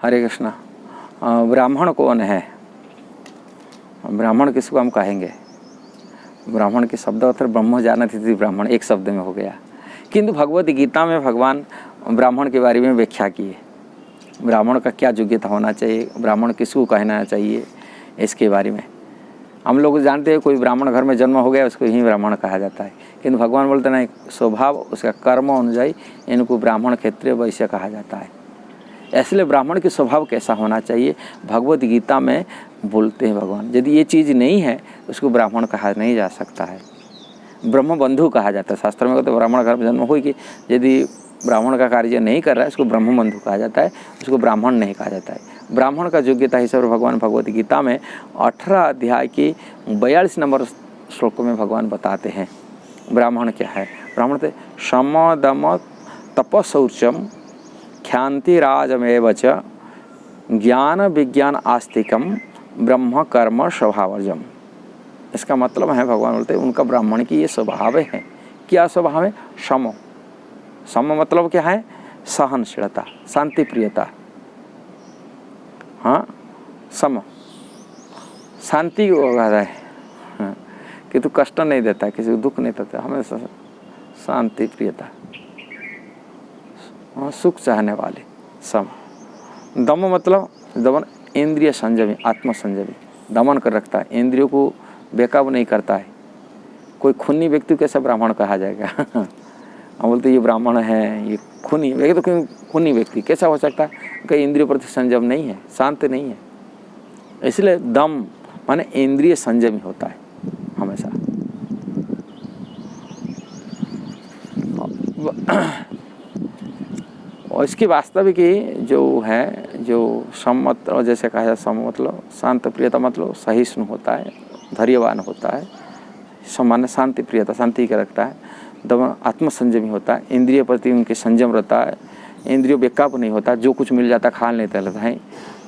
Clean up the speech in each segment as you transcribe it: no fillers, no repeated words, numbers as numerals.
हरे कृष्णा। ब्राह्मण कौन है? ब्राह्मण किसको हम कहेंगे? ब्राह्मण के शब्द अर्थ ब्रह्म जानति इति ब्राह्मण एक शब्द में हो गया, किंतु भगवत गीता में भगवान ब्राह्मण के बारे में व्याख्या की है। ब्राह्मण का क्या योग्यता होना चाहिए, ब्राह्मण किसको कहना चाहिए, इसके बारे में हम लोग जानते हैं। कोई ब्राह्मण घर में जन्म हो गया उसको ही ब्राह्मण कहा जाता है, किंतु भगवान बोलते नहीं, स्वभाव उसका कर्म अनुଯାयी इनको ब्राह्मण क्षेत्रीय वैश्य कहा जाता है। इसलिए ब्राह्मण के स्वभाव कैसा होना चाहिए भगवत गीता में बोलते हैं भगवान। यदि ये चीज़ नहीं है उसको ब्राह्मण कहा नहीं जा सकता है, ब्रह्म बंधु कहा जाता है। शास्त्र में कहते हैं ब्राह्मण घर में जन्म हो कि यदि ब्राह्मण का कार्य नहीं कर रहा है उसको ब्रह्म बंधु कहा जाता है, उसको ब्राह्मण नहीं कहा जाता है। ब्राह्मण का योग्यता हिसाब से भगवान भगवत गीता में 18 अध्याय की 42 नंबर श्लोक में भगवान बताते हैं ब्राह्मण क्या है। ब्राह्मण थे शम दम तप शौचम ख्यातिराजमेव च ज्ञान विज्ञान आस्तिकम ब्रह्म कर्म स्वभावजम। इसका मतलब है भगवान बोलते हैं उनका ब्राह्मण की ये स्वभाव है। क्या स्वभाव है? शम। सम मतलब क्या है? सहनशीलता, शांति प्रियता। हाँ, सम शांति को कहता है, हाँ, कि तू कष्ट नहीं देता, किसी को दुख नहीं देता, हमेशा शांति प्रियता, हाँ, सुख चाहने वाले। सम। दम मतलब दमन, इंद्रिय संयमी, आत्म संयमी, दमन कर रखता है, इंद्रियों को बेकाबू नहीं करता है। कोई खूनी व्यक्ति कैसा ब्राह्मण कहा जाएगा? हम बोलते ये ब्राह्मण है, ये खूनी व्यक्ति, तो क्यों खूनी व्यक्ति कैसा हो सकता है? कई इंद्रियों प्रति संयम नहीं है, शांत नहीं है। इसलिए दम माने इंद्रिय संयमी होता है हमेशा। और इसकी वास्तविक जो है, जो सम मतलब जैसे कहा जाए, सम मतलब शांत प्रियता, मतलब सहिष्णु होता है, धैर्यवान होता है, सामान्य शांति प्रियता, शांति का रखता है। दमन आत्म संयमी होता है, इंद्रिय प्रति उनके संयम रहता है, इंद्रियों बेकाबू नहीं होता, जो कुछ मिल जाता खा लेता रहता है।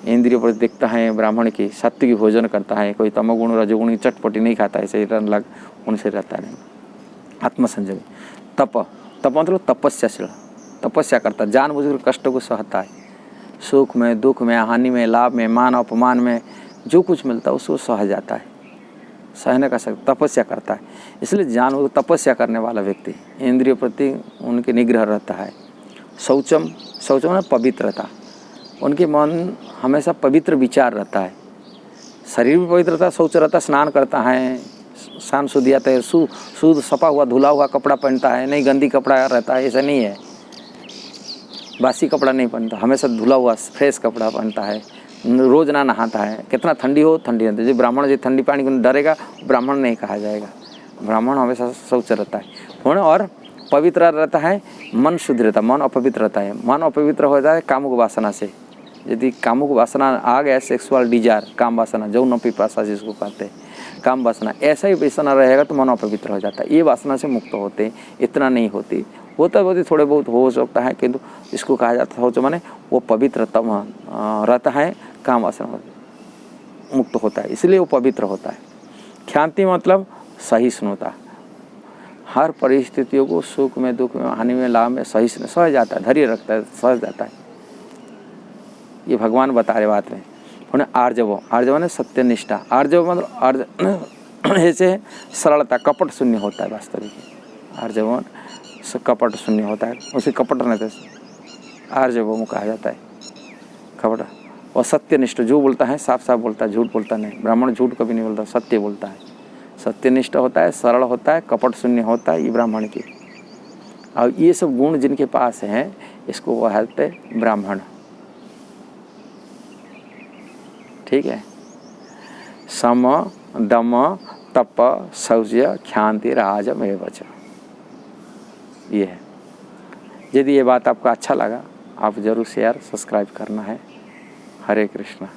इंद्रियों पर देखता है ब्राह्मण की सत्य की भोजन करता है, कोई तमोगुण रजोगुण की चटपटी नहीं खाता है, शरीर लग उनसे रहता नहीं। आत्म संयमी। तप, तप मतलब तपस्याशील, तपस्या करता, जानबूझकर कष्टों को सहता है, सुख में दुख में हानि में लाभ में मान अपमान में जो कुछ मिलता है उसको सह जाता है, सहने का शक्ति, तपस्या करता है। इसलिए जानबूझ तपस्या करने वाला व्यक्ति, इंद्रिय प्रति उनके निग्रह रहता है। शौचम, शौचम है पवित्रता, उनके मन हमेशा पवित्र विचार रहता है, शरीर भी पवित्र रहता है, शौच रहता, स्नान करता है, शान शुद्धि आता है, शुद्ध सफा हुआ धुला हुआ कपड़ा पहनता है, नहीं गंदी कपड़ा रहता है, ऐसा नहीं है, बासी कपड़ा नहीं पहनता, हमेशा धुला हुआ फ्रेश कपड़ा पहनता है, रोज ना नहाता है, कितना ठंडी हो ठंडी रहती है। जो ब्राह्मण जो ठंडी पानी को डरेगा ब्राह्मण नहीं कहा जाएगा। ब्राह्मण हमेशा शौच रहता है और पवित्र रहता है, मन शुद्ध रहता है, मन अपवित्र रहता है। मन अपवित्र हो जाता है कामुक वासना से, यदि कामुक वासना आ गया, सेक्सुअल डिजायर, काम वासना, जौन पिपासा जिसको कहते हैं, काम वासना, ऐसा ही वासना रहेगा तो मन अपवित्र हो जाता है। ये वासना से मुक्त होते हैं, इतना नहीं होती, होता है थोड़े बहुत हो सकता है, किंतु इसको कहा जाता है जो माने वो पवित्र रहता है, काम वासना मुक्त होता है, इसलिए वो पवित्र होता है। ख्याति मतलब सहिष्णुता, हर परिस्थितियों को सुख में दुख में हानि में लाभ में सहिष्णु सह जाता है, धैर्य रखता है, सह जाता है। ये भगवान बता रहे बात में। आर्जव, आर्जव ने सत्यनिष्ठा, आर्जव मतलब ऐसे सरलता, कपट शून्य होता है। वास्तविक आर्जव कपट शून्य होता है, उसे कपट नहीं आर्जव कहा जाता है, कपट। और सत्यनिष्ठ, जो बोलता है साफ साफ बोलता है, झूठ बोलता नहीं। ब्राह्मण झूठ कभी नहीं बोलता, सत्य बोलता है, सत्यनिष्ठ होता है, सरल होता है, कपट शून्य होता है, ये ब्राह्मण की। और ये सब गुण जिनके पास हैं इसको कहते ब्राह्मण। ठीक है। सम दम तप शौर्य ख्याति राजमेव च, ये है। यदि ये बात आपको अच्छा लगा आप ज़रूर शेयर सब्सक्राइब करना है। हरे कृष्णा।